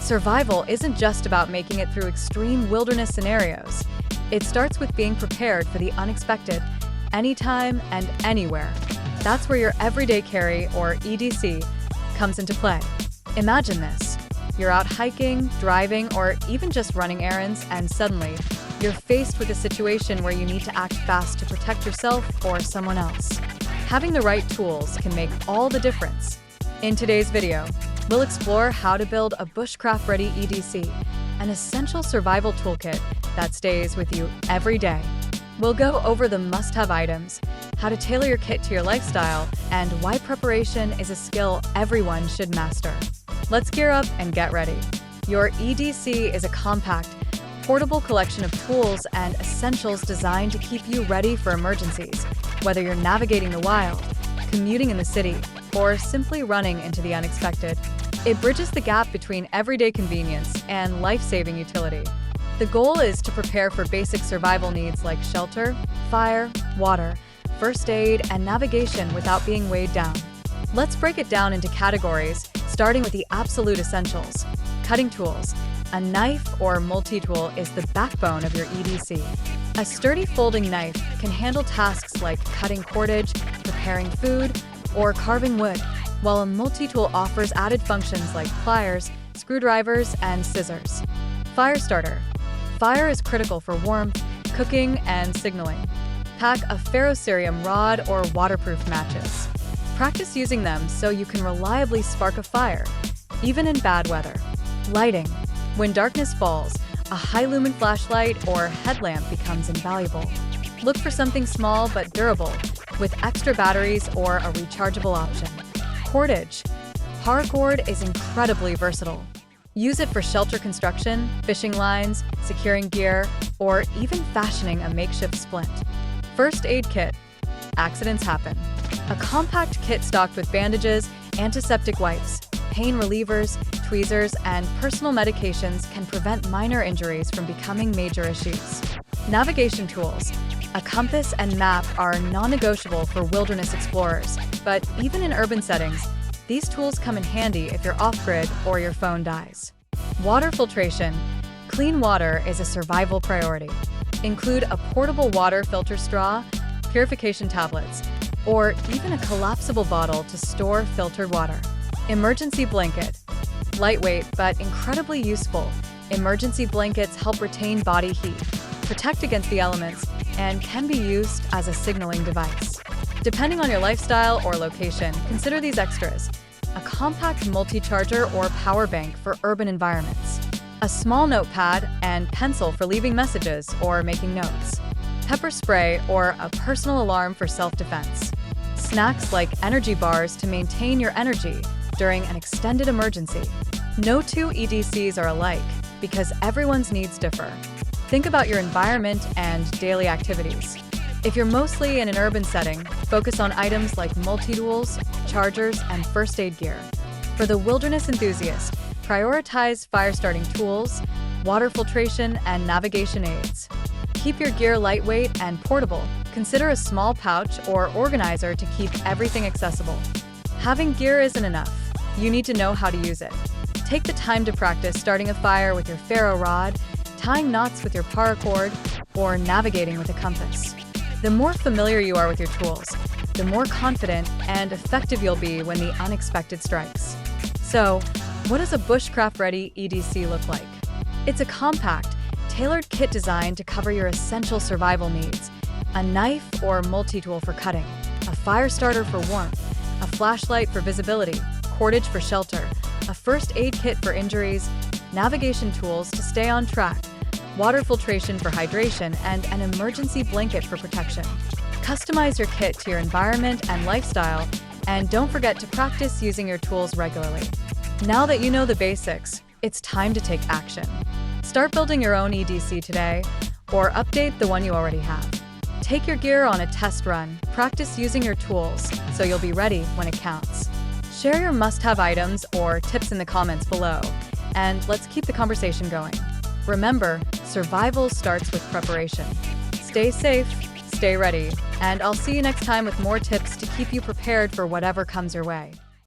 Survival isn't just about making it through extreme wilderness scenarios. It starts with being prepared for the unexpected, anytime and anywhere. That's where your everyday carry, or EDC, comes into play. Imagine this. You're out hiking, driving, or even just running errands, and suddenly, you're faced with a situation where you need to act fast to protect yourself or someone else. Having the right tools can make all the difference. In today's video, we'll explore how to build a bushcraft-ready EDC, an essential survival toolkit that stays with you every day. We'll go over the must-have items, how to tailor your kit to your lifestyle, and why preparation is a skill everyone should master. Let's gear up and get ready. Your EDC is a compact, portable collection of tools and essentials designed to keep you ready for emergencies, whether you're navigating the wild, commuting in the city, or simply running into the unexpected. It bridges the gap between everyday convenience and life-saving utility. The goal is to prepare for basic survival needs like shelter, fire, water, first aid, and navigation without being weighed down. Let's break it down into categories, starting with the absolute essentials. Cutting tools. A knife or multi-tool is the backbone of your EDC. A sturdy folding knife can handle tasks like cutting cordage, preparing food, or carving wood, while a multi-tool offers added functions like pliers, screwdrivers, and scissors. Fire starter. Fire is critical for warmth, cooking, and signaling. Pack a ferrocerium rod or waterproof matches. Practice using them so you can reliably spark a fire, even in bad weather. Lighting. When darkness falls, a high-lumen flashlight or headlamp becomes invaluable. Look for something small but durable, with extra batteries or a rechargeable option. Cordage. Paracord is incredibly versatile. Use it for shelter construction, fishing lines, securing gear, or even fashioning a makeshift splint. First aid kit. Accidents happen. A compact kit stocked with bandages, antiseptic wipes, pain relievers, tweezers, and personal medications can prevent minor injuries from becoming major issues. Navigation tools. A compass and map are non-negotiable for wilderness explorers, but even in urban settings, these tools come in handy if you're off-grid or your phone dies. Water filtration. Clean water is a survival priority. Include a portable water filter straw, purification tablets, or even a collapsible bottle to store filtered water. Emergency blanket. Lightweight but incredibly useful, emergency blankets help retain body heat, protect against the elements, and can be used as a signaling device. Depending on your lifestyle or location, consider these extras. A compact multi-charger or power bank for urban environments. A small notepad and pencil for leaving messages or making notes. Pepper spray or a personal alarm for self-defense. Snacks like energy bars to maintain your energy during an extended emergency. No two EDCs are alike because everyone's needs differ. Think about your environment and daily activities. If you're mostly in an urban setting, focus on items like multi-tools, chargers, and first aid gear. For the wilderness enthusiast, prioritize fire-starting tools, water filtration, and navigation aids. Keep your gear lightweight and portable. Consider a small pouch or organizer to keep everything accessible. Having gear isn't enough. You need to know how to use it. Take the time to practice starting a fire with your ferro rod, tying knots with your paracord, or navigating with a compass. The more familiar you are with your tools, the more confident and effective you'll be when the unexpected strikes. So, what does a bushcraft-ready EDC look like? It's a compact, tailored kit designed to cover your essential survival needs. A knife or multi-tool for cutting, a fire starter for warmth, a flashlight for visibility, cordage for shelter, a first aid kit for injuries, navigation tools to stay on track, water filtration for hydration, and an emergency blanket for protection. Customize your kit to your environment and lifestyle, and don't forget to practice using your tools regularly. Now that you know the basics, it's time to take action. Start building your own EDC today, or update the one you already have. Take your gear on a test run, practice using your tools, so you'll be ready when it counts. Share your must-have items or tips in the comments below, and let's keep the conversation going. Remember, survival starts with preparation. Stay safe, stay ready, and I'll see you next time with more tips to keep you prepared for whatever comes your way.